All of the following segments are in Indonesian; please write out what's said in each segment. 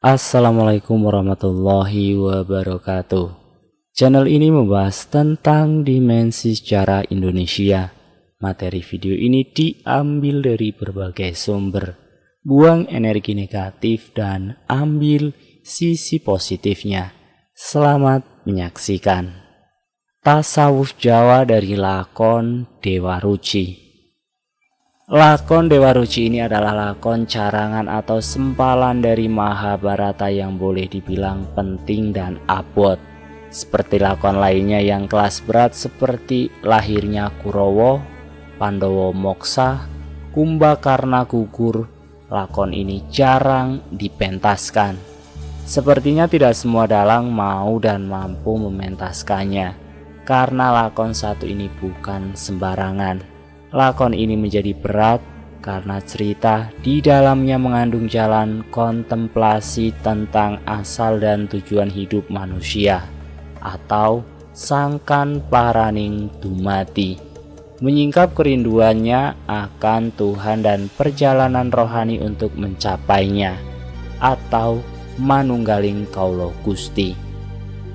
Assalamualaikum warahmatullahi wabarakatuh. Channel ini membahas tentang dimensi sejarah Indonesia. Materi video ini diambil dari berbagai sumber. Buang energi negatif dan ambil sisi positifnya. Selamat menyaksikan. Tasawuf Jawa dari lakon Dewa Ruci. Lakon Dewa Ruci ini adalah lakon carangan atau sempalan dari Mahabharata yang boleh dibilang penting dan abot. Seperti lakon lainnya yang kelas berat seperti lahirnya Kurawa, Pandawa Moksa, Kumbakarna gugur, lakon ini jarang dipentaskan. Sepertinya tidak semua dalang mau dan mampu mementaskannya, karena lakon satu ini bukan sembarangan. Lakon ini menjadi berat karena cerita di dalamnya mengandung jalan kontemplasi tentang asal dan tujuan hidup manusia, atau sangkan paraning dumati, menyingkap kerinduannya akan Tuhan dan perjalanan rohani untuk mencapainya, atau manunggaling kaulo Gusti.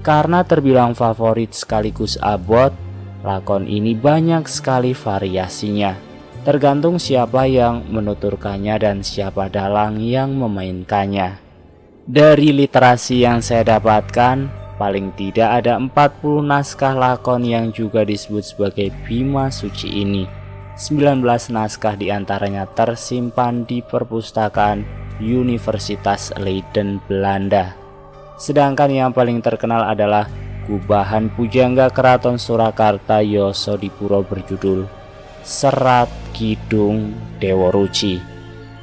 Karena terbilang favorit sekaligus abot, lakon ini banyak sekali variasinya, tergantung siapa yang menuturkannya dan siapa dalang yang memainkannya. Dari literasi yang saya dapatkan, paling tidak ada 40 naskah lakon yang juga disebut sebagai Bima Suci ini. 19 naskah diantaranya tersimpan di perpustakaan Universitas Leiden, Belanda. Sedangkan yang paling terkenal adalah Gubahan Pujangga Keraton Surakarta Yosodipuro berjudul Serat Kidung Dewa Ruci,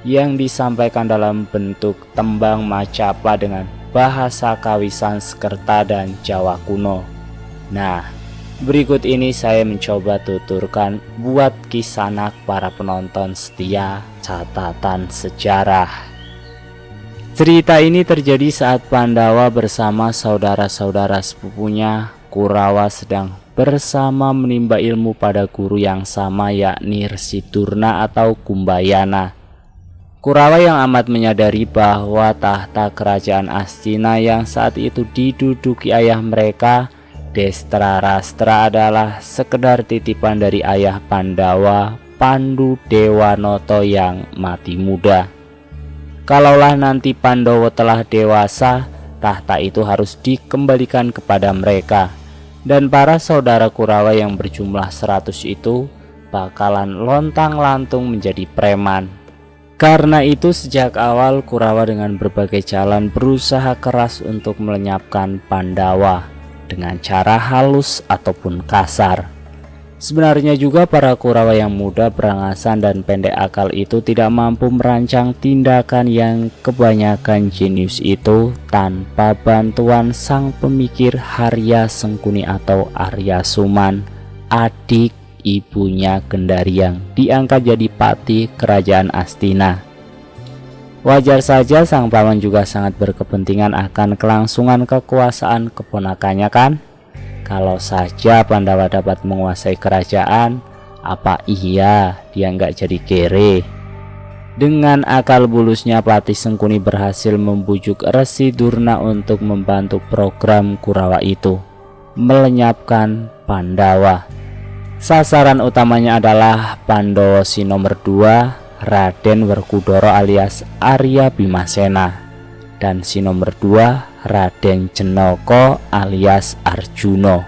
yang disampaikan dalam bentuk tembang macapa dengan bahasa Kawi Sanskerta dan Jawa kuno. Nah, berikut ini saya mencoba tuturkan buat kisanak para penonton setia catatan sejarah. Cerita ini terjadi saat Pandawa bersama saudara-saudara sepupunya Kurawa sedang bersama menimba ilmu pada guru yang sama, yakni Resi Durna atau Kumbayana. Kurawa yang amat menyadari bahwa tahta kerajaan Astina yang saat itu diduduki ayah mereka, Destrarastra, adalah sekedar titipan dari ayah Pandawa, Pandu Dewanoto yang mati muda. Kalaulah nanti Pandawa telah dewasa, tahta itu harus dikembalikan kepada mereka, dan para saudara Kurawa yang berjumlah 100 itu bakalan lontang-lantung menjadi preman. Karena itu sejak awal Kurawa dengan berbagai jalan berusaha keras untuk melenyapkan Pandawa dengan cara halus ataupun kasar. Sebenarnya juga para Kurawa yang muda, berangasan dan pendek akal itu tidak mampu merancang tindakan yang kebanyakan jenius itu tanpa bantuan sang pemikir Harya Sengkuni atau Arya Suman, adik ibunya Gendari yang diangkat jadi patih kerajaan Astina. Wajar saja sang paman juga sangat berkepentingan akan kelangsungan kekuasaan keponakannya kan? Kalau saja Pandawa dapat menguasai kerajaan, apa iya dia nggak jadi kere? Dengan akal bulusnya Patih Sengkuni berhasil membujuk Resi Durna untuk membantu program Kurawa itu, melenyapkan Pandawa. Sasaran utamanya adalah Pandawa si nomor 2, Raden Werkudara alias Arya Bimasena, dan si nomor 2, Raden Jenoko alias Arjuno.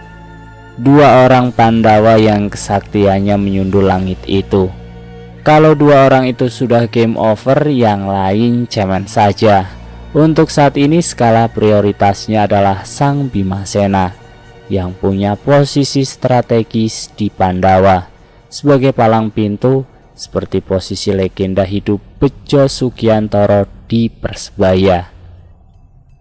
Dua orang Pandawa yang kesaktiannya menyundul langit itu. Kalau dua orang itu sudah game over, yang lain cemen saja. Untuk saat ini skala prioritasnya adalah sang Bimasena yang punya posisi strategis di Pandawa sebagai palang pintu, seperti posisi legenda hidup Bejo Sugiantoro di Persebaya.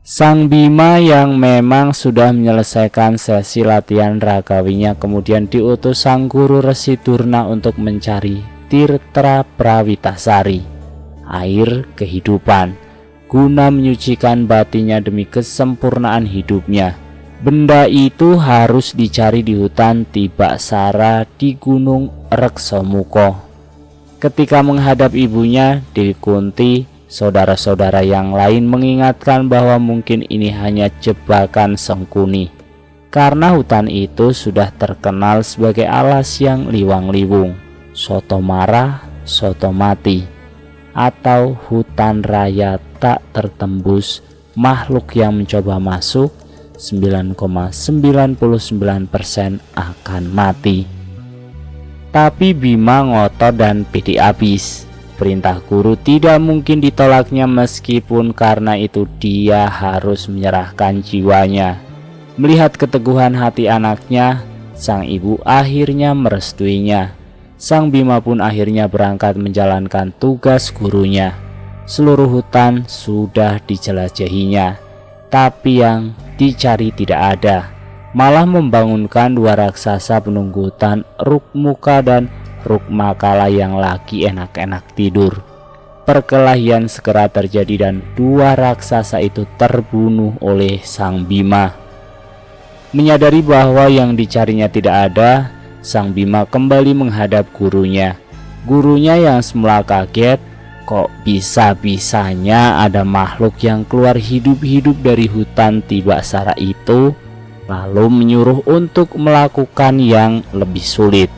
Sang Bima yang memang sudah menyelesaikan sesi latihan ragawinya kemudian diutus sang guru Resi Durna untuk mencari Tirta Prawitasari, air kehidupan, guna menyucikan batinnya demi kesempurnaan hidupnya. Benda itu harus dicari di hutan Tibaksara di Gunung Reksomuko. Ketika menghadap ibunya, Dewi Kunti Saudara-saudara yang lain mengingatkan bahwa mungkin ini hanya jebakan Sengkuni, karena hutan itu sudah terkenal sebagai alas yang liwang-liwung, soto marah, soto mati, atau hutan raya tak tertembus. Makhluk yang mencoba masuk 9,99% akan mati. Tapi Bima ngotot dan pede abis. Perintah guru tidak mungkin ditolaknya, meskipun karena itu dia harus menyerahkan jiwanya. Melihat keteguhan hati anaknya, sang ibu akhirnya merestuinya. Sang Bima pun akhirnya berangkat menjalankan tugas gurunya. Seluruh hutan sudah dijelajahinya, tapi yang dicari tidak ada. Malah membangunkan dua raksasa penunggu hutan, Rukmuka dan Rukmakala, yang lagi enak-enak tidur. Perkelahian segera terjadi dan dua raksasa itu terbunuh oleh sang Bima. Menyadari bahwa yang dicarinya tidak ada, sang Bima kembali menghadap gurunya. Gurunya yang semula kaget, kok bisa-bisanya ada makhluk yang keluar hidup-hidup dari hutan Tibasara itu, lalu menyuruh untuk melakukan yang lebih sulit.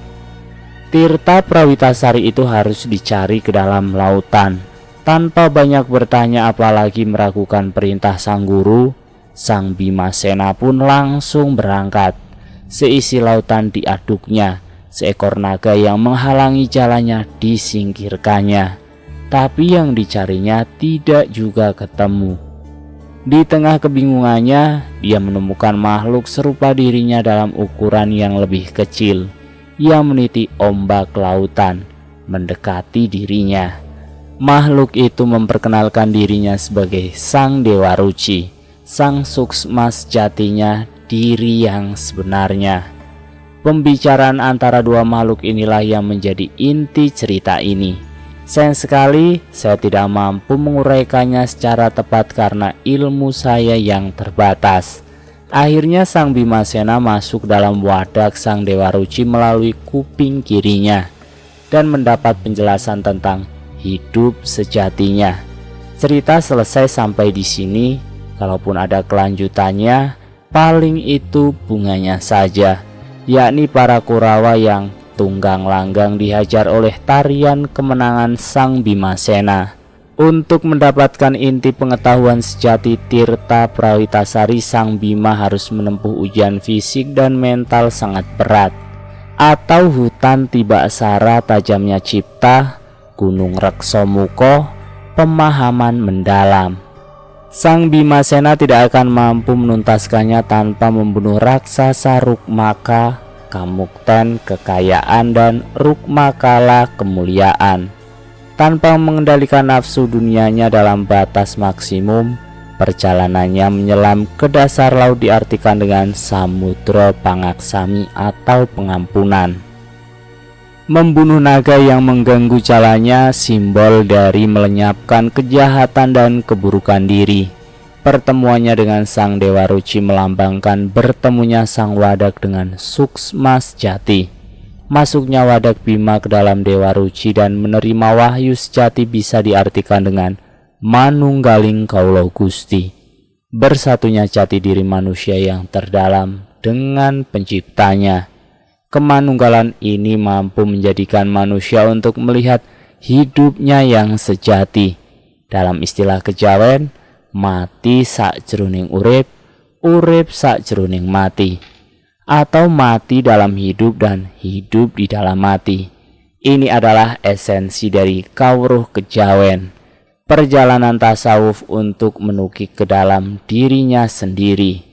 Tirta Prawitasari itu harus dicari ke dalam lautan. Tanpa banyak bertanya apalagi meragukan perintah sang guru, sang Bimasena pun langsung berangkat. Seisi lautan diaduknya, seekor naga yang menghalangi jalannya disingkirkannya. Tapi yang dicarinya tidak juga ketemu. Di tengah kebingungannya, dia menemukan makhluk serupa dirinya dalam ukuran yang lebih kecil, yang meniti ombak lautan, mendekati dirinya. Makhluk itu memperkenalkan dirinya sebagai Sang Dewa Ruci, sang suksma sejatinya, diri yang sebenarnya. Pembicaraan antara dua makhluk inilah yang menjadi inti cerita ini. Sayang sekali saya tidak mampu menguraikannya secara tepat karena ilmu saya yang terbatas. Akhirnya sang Bimasena masuk dalam wadak sang Dewa Ruci melalui kuping kirinya dan mendapat penjelasan tentang hidup sejatinya. Cerita selesai sampai di sini. Kalaupun ada kelanjutannya, paling itu bunganya saja, yakni para Kurawa yang tunggang langgang dihajar oleh tarian kemenangan sang Bimasena. Untuk mendapatkan inti pengetahuan sejati Tirta Prawitasari, sang Bima harus menempuh ujian fisik dan mental sangat berat, atau hutan Tibasara tajamnya cipta, gunung Reksomuko pemahaman mendalam. Sang Bimasena tidak akan mampu menuntaskannya tanpa membunuh raksasa Rukmaka, Kamukten kekayaan, dan Rukmakala kemuliaan. Tanpa mengendalikan nafsu dunianya dalam batas maksimum, perjalanannya menyelam ke dasar laut diartikan dengan Samudra Pangaksami atau pengampunan. Membunuh naga yang mengganggu jalannya simbol dari melenyapkan kejahatan dan keburukan diri. Pertemuannya dengan sang Dewa Ruci melambangkan bertemunya sang wadak dengan suksma sejati. Masuknya wadak Bima ke dalam Dewa Ruci dan menerima wahyu sejati bisa diartikan dengan manunggaling kaulo Gusti, bersatunya jati diri manusia yang terdalam dengan penciptanya. Kemanunggalan ini mampu menjadikan manusia untuk melihat hidupnya yang sejati. Dalam istilah kejawen, mati sakjroning urip, urip sakjroning mati, atau mati dalam hidup dan hidup di dalam mati. Ini adalah esensi dari kawruh kejawen, perjalanan tasawuf untuk menukik ke dalam dirinya sendiri.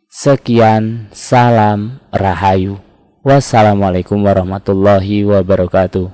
Sekian, salam rahayu. Wassalamualaikum warahmatullahi wabarakatuh.